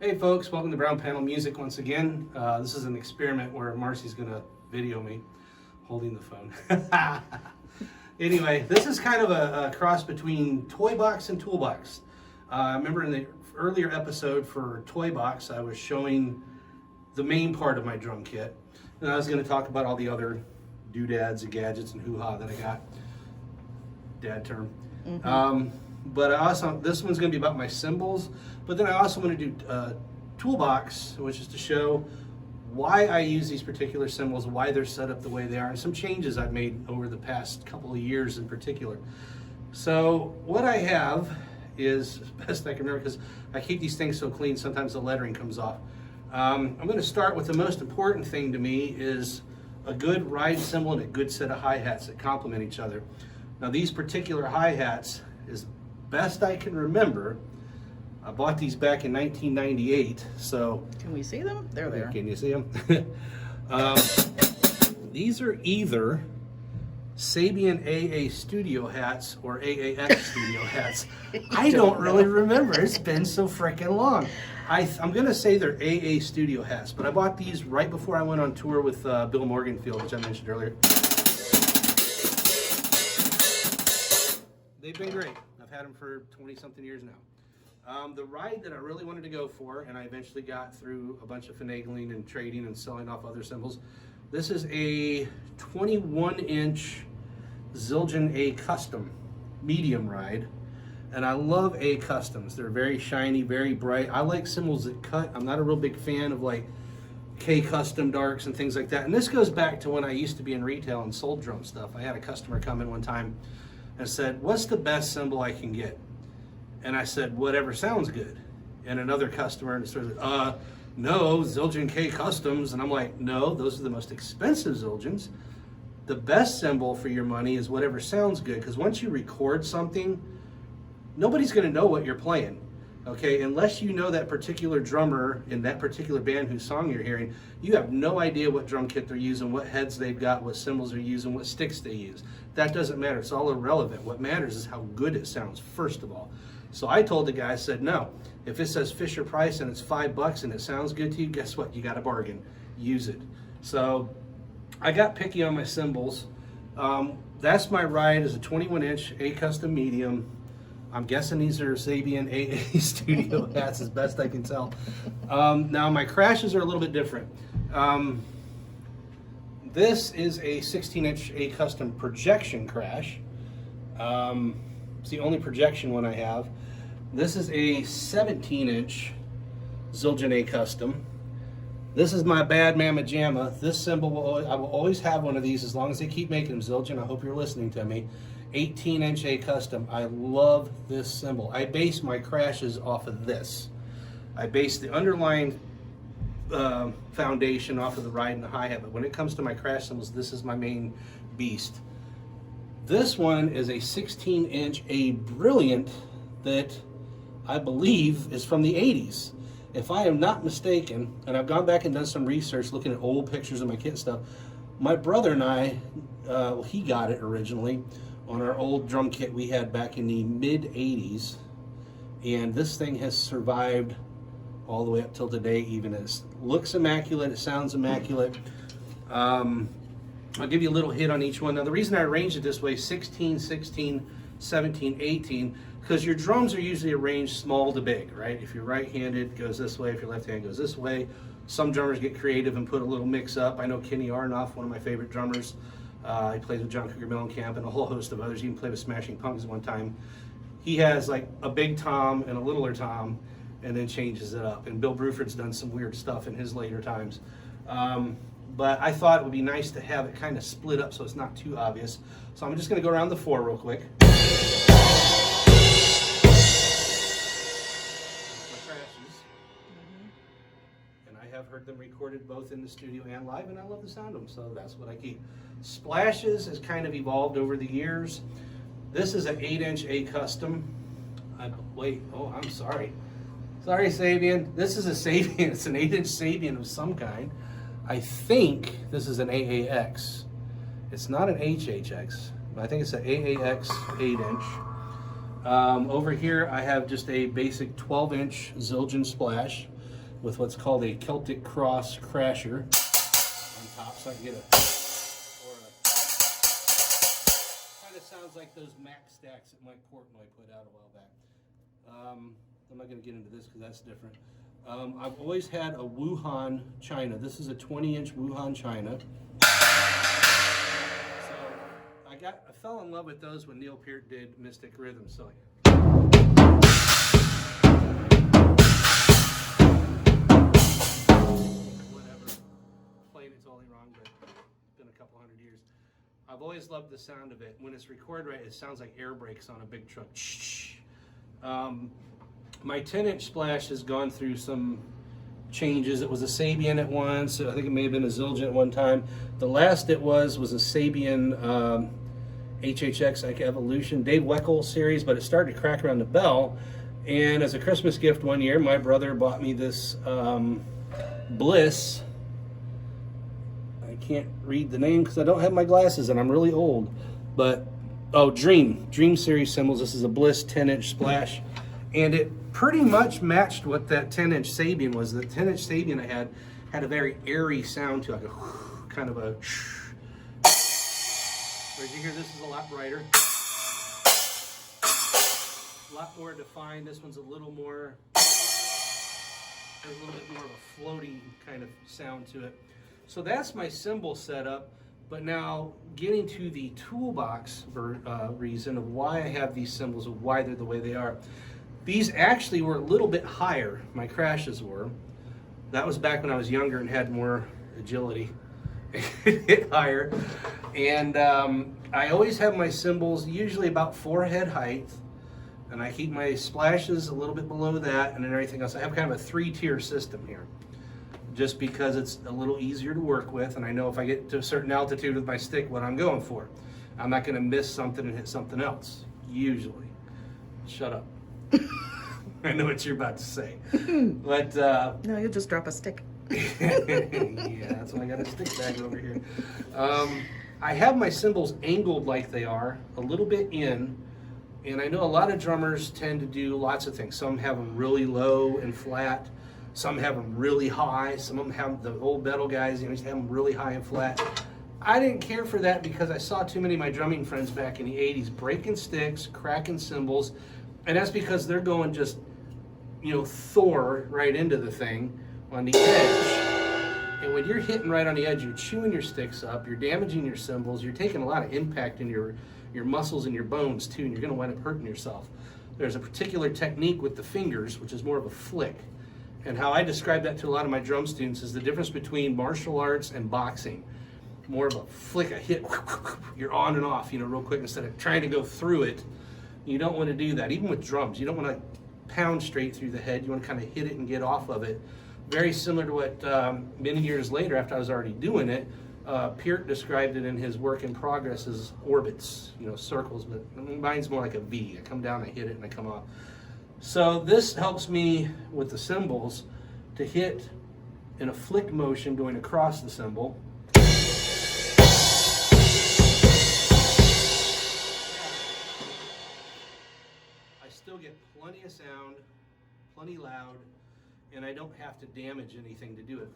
Hey folks, welcome to Brown Panel Music once again. This is an experiment where Marcy's gonna video me holding the phone. Anyway, this is kind of a cross between Toolbox and Toolbox. I remember in the earlier episode for Toolbox, I was showing the main part of my drum kit. And I was gonna talk about all the other doodads and gadgets and hoo-ha that I got. Dad term. But I also, this one's going to be about my cymbals, but then I also want to do Toolbox, which is to show why I use these particular cymbals, why they're set up the way they are, and some changes I've made over the past couple of years in particular. So what I have is, best I can remember, because I keep these things so clean, sometimes the lettering comes off. I'm going to start with the most important thing to me is a good ride cymbal and a good set of hi-hats that complement each other. Now these particular hi-hats, as best I can remember, I bought these back in 1998, so... Can we see them? They're there. Can you see them? These are either Sabian AA Studio hats or AAX Studio hats. I don't really remember. It's been so freaking long. I'm going to say they're AA Studio hats, but I bought these right before I went on tour with Bill Morganfield, which I mentioned earlier. They've been great. I've had them for 20-something years now. The ride that I really wanted to go for, and I eventually got through a bunch of finagling and trading and selling off other cymbals, this is a 21-inch Zildjian A Custom medium ride, and I love A Customs. They're very shiny, very bright. I like cymbals that cut. I'm not a real big fan of like K Custom darks and things like that, and this goes back to when I used to be in retail and sold drum stuff. I had a customer come in one time and said, "What's the best cymbal I can get?" And I said, "Whatever sounds good." And another customer said, "No, Zildjian K Customs." And I'm like, "No, those are the most expensive Zildjians. The best cymbal for your money is whatever sounds good, because once you record something, nobody's going to know what you're playing, okay? Unless you know that particular drummer in that particular band whose song you're hearing, you have no idea what drum kit they're using, what heads they've got, what cymbals they're using, what sticks they use. That doesn't matter. It's all irrelevant. What matters is how good it sounds, first of all." So I told the guy, I said, "No, if it says Fisher Price and it's $5 and it sounds good to you, guess what? You got a bargain. Use it." So I got picky on my cymbals. That's my ride, is a 21-inch A Custom medium. I'm guessing these are Sabian AA Studio hats, as best I can tell. Now my crashes are a little bit different. This is a 16-inch A Custom projection crash. It's the only projection one I have. This is a 17-inch Zildjian A Custom. This is my Bad Mama Jamma. This cymbal, I will always have one of these as long as they keep making them. Zildjian, I hope you're listening to me. 18-inch A Custom. I love this cymbal. I base my crashes off of this. I base the underlying foundation off of the ride and the hi-hat, but when it comes to my crash cymbals, this is my main beast. This one is a 16-inch A Brilliant that I believe is from the 80s. If I am not mistaken, and I've gone back and done some research looking at old pictures of my kit and stuff, my brother and I, he got it originally on our old drum kit we had back in the mid-80s, and this thing has survived all the way up till today. Even it looks immaculate, it sounds immaculate. I'll give you a little hit on each one. Now the reason I arranged it this way, 16, 16, 17, 18, because your drums are usually arranged small to big, right? If you're right-handed, it goes this way. If you're left-handed, it goes this way. Some drummers get creative and put a little mix up. I know Kenny Arnoff, one of my favorite drummers. He plays with John Cougar Mellencamp and a whole host of others. He even played with Smashing Pumpkins one time. He has like a big tom and a littler tom, and then changes it up. And Bill Bruford's done some weird stuff in his later times. But I thought it would be nice to have it kind of split up so it's not too obvious. So I'm just going to go around the four real quick. My crashes. And I have heard them recorded both in the studio and live, and I love the sound of them, so that's what I keep. Splashes has kind of evolved over the years. This is an 8-inch A Custom. I'm sorry. Sorry, Sabian. This is a Sabian. It's an 8-inch Sabian of some kind. I think this is an AAX. It's not an HHX, but I think it's an AAX 8-inch. Over here I have just a basic 12-inch Zildjian Splash. with what's called a Celtic Cross crasher on top, so I can get a kind of sounds like those Mac stacks that Mike Portnoy put out a while back. I'm not going to get into this because that's different. I've always had a Wuhan China. This is a 20-inch Wuhan China. So I fell in love with those when Neil Peart did Mystic Rhythm. So whatever, playing it totally wrong, but it's been a couple hundred years. I've always loved the sound of it. When it's recorded right, it sounds like air brakes on a big truck. My 10-inch splash has gone through some changes. It was a Sabian at once. I think it may have been a Zildjian at one time. The last it was a Sabian HHX like Evolution, Dave Weckl series, but it started to crack around the bell. And as a Christmas gift one year, my brother bought me this Bliss. I can't read the name because I don't have my glasses and I'm really old. But, Dream series cymbals. This is a Bliss 10-inch splash. And it pretty much matched what that 10-inch Sabian was. The 10-inch Sabian I had a very airy sound to it, like a kind of a. Whereas you hear this is a lot brighter, a lot more defined. This one's a little more. There's a little bit more of a floating kind of sound to it. So that's my cymbal setup. But now getting to the Toolbox reason of why I have these cymbals and why they're the way they are. These actually were a little bit higher, my crashes were. That was back when I was younger and had more agility. Hit higher. And I always have my cymbals usually about forehead height. And I keep my splashes a little bit below that and then everything else. I have kind of a 3-tier system here. Just because it's a little easier to work with. And I know if I get to a certain altitude with my stick, what I'm going for. I'm not going to miss something and hit something else. Usually. Shut up. I know what you're about to say, but no, you'll just drop a stick. Yeah, that's why I got a stick bag over here. I have my cymbals angled like they are, a little bit in, and I know a lot of drummers tend to do lots of things. Some have them really low and flat, some have them really high, some of them have the old metal guys, used to have them really high and flat. I didn't care for that because I saw too many of my drumming friends back in the 80s breaking sticks, cracking cymbals. And that's because they're going just, Thor right into the thing on the edge. And when you're hitting right on the edge, you're chewing your sticks up, you're damaging your cymbals, you're taking a lot of impact in your muscles and your bones too, and you're going to wind up hurting yourself. There's a particular technique with the fingers, which is more of a flick. And how I describe that to a lot of my drum students is the difference between martial arts and boxing. More of a flick, a hit, you're on and off, real quick instead of trying to go through it. You don't want to do that. Even with drums, you don't want to pound straight through the head. You want to kind of hit it and get off of it. Very similar to what many years later, after I was already doing it, Peart described it in his work in progress as orbits, circles, but mine's more like a V. I come down, I hit it, and I come off. So this helps me with the cymbals to hit in a flick motion going across the cymbal. Still get plenty of sound, plenty loud, and I don't have to damage anything to do it.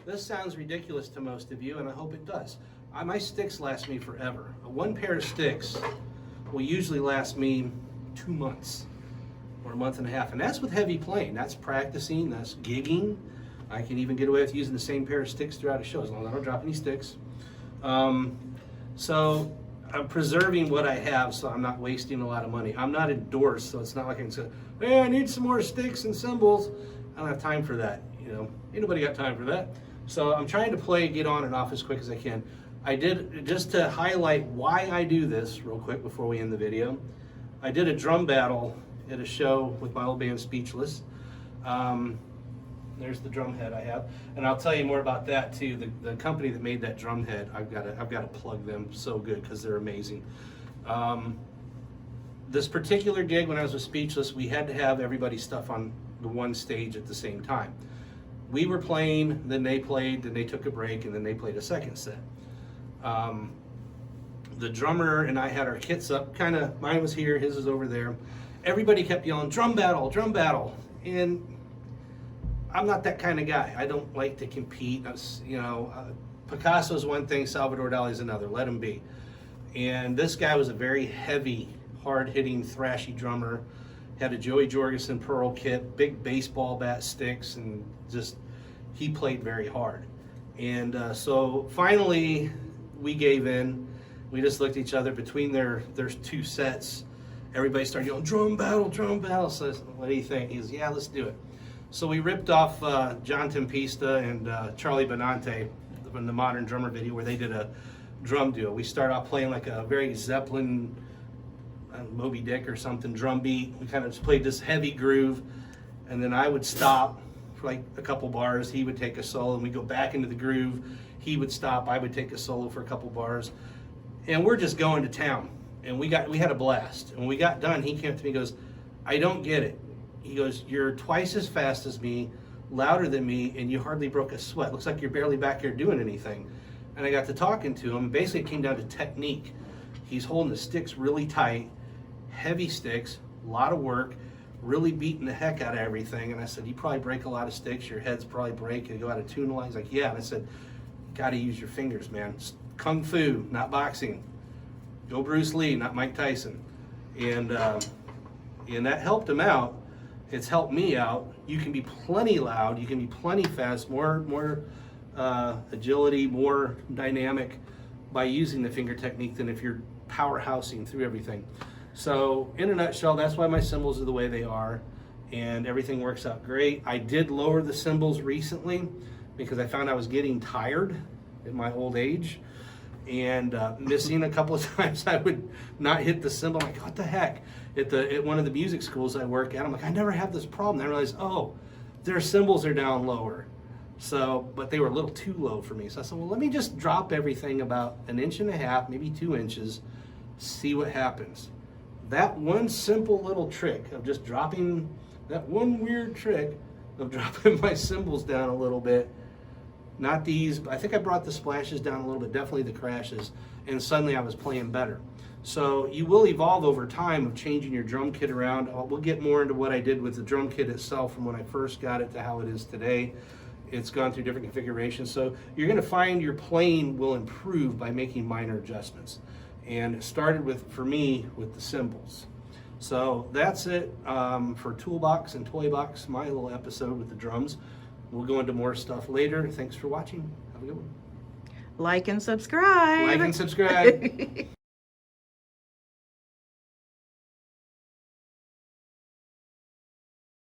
This sounds ridiculous to most of you, and I hope it does. My sticks last me forever. One pair of sticks will usually last me 2 months or a month and a half, and that's with heavy playing. That's practicing, that's gigging. I can even get away with using the same pair of sticks throughout a show as long as I don't drop any sticks. So I'm preserving what I have so I'm not wasting a lot of money. I'm not endorsed, so it's not like I can say, hey, I need some more sticks and cymbals. I don't have time for that. Ain't nobody got time for that. So I'm trying to get on and off as quick as I can. I did, just to highlight why I do this real quick before we end the video, I did a drum battle at a show with my old band Speechless. There's the drum head I have, and I'll tell you more about that too. The company that made that drum head, I've got to plug them so good because they're amazing. This particular gig when I was with Speechless, we had to have everybody's stuff on the one stage at the same time. We were playing, then they played, then they took a break, and then they played a second set. The drummer and I had our kits up, mine was here, his is over there. Everybody kept yelling, drum battle, and I'm not that kind of guy. I don't like to compete. Picasso's one thing, Salvador Dali's another. Let him be. And this guy was a very heavy, hard-hitting, thrashy drummer. Had a Joey Jorgensen Pearl kit, big baseball bat sticks, and just he played very hard. And so finally, we gave in. We just looked at each other between their two sets. Everybody started yelling, drum battle, drum battle. So what do you think? He goes, yeah, let's do it. So we ripped off John Tempesta and Charlie Benante from the Modern Drummer video where they did a drum duo. We started off playing like a very Zeppelin, Moby Dick or something, drum beat. We kind of just played this heavy groove, and then I would stop for like a couple bars. He would take a solo, and we go back into the groove. He would stop. I would take a solo for a couple bars, and we're just going to town. And we had a blast. And when we got done, he came up to me and goes, I don't get it. He goes, you're twice as fast as me, louder than me, and you hardly broke a sweat. Looks like you're barely back here doing anything. And I got to talking to him. Basically, it came down to technique. He's holding the sticks really tight, heavy sticks, a lot of work, really beating the heck out of everything. And I said, you probably break a lot of sticks. Your heads probably break. You go out of tune a lot. He's like, yeah. And I said, got to use your fingers, man. It's kung fu, not boxing. Go Bruce Lee, not Mike Tyson. And that helped him out. It's helped me out. You can be plenty loud. You can be plenty fast, more agility, more dynamic by using the finger technique than if you're powerhousing through everything. So in a nutshell, that's why my cymbals are the way they are, and everything works out great. I did lower the cymbals recently because I found I was getting tired in my old age, and missing a couple of times. I would not hit the cymbal. I'm like, what the heck? At one of the music schools I work at, I'm like, I never have this problem. I realized, oh, their cymbals are down lower. So, but they were a little too low for me. So I said, well, let me just drop everything about 1.5 inches, maybe 2 inches, see what happens. That one simple little trick of just dropping, that one weird trick of dropping my cymbals down a little bit, not these, but I think I brought the splashes down a little bit, definitely the crashes, and suddenly I was playing better. So you will evolve over time of changing your drum kit around. We'll get more into what I did with the drum kit itself from when I first got it to how it is today. It's gone through different configurations. So you're going to find your playing will improve by making minor adjustments. And it started with, for me, with the cymbals. So that's it for Toolbox and Toybox, my little episode with the drums. We'll go into more stuff later. Thanks for watching. Have a good one. Like and subscribe. Like and subscribe.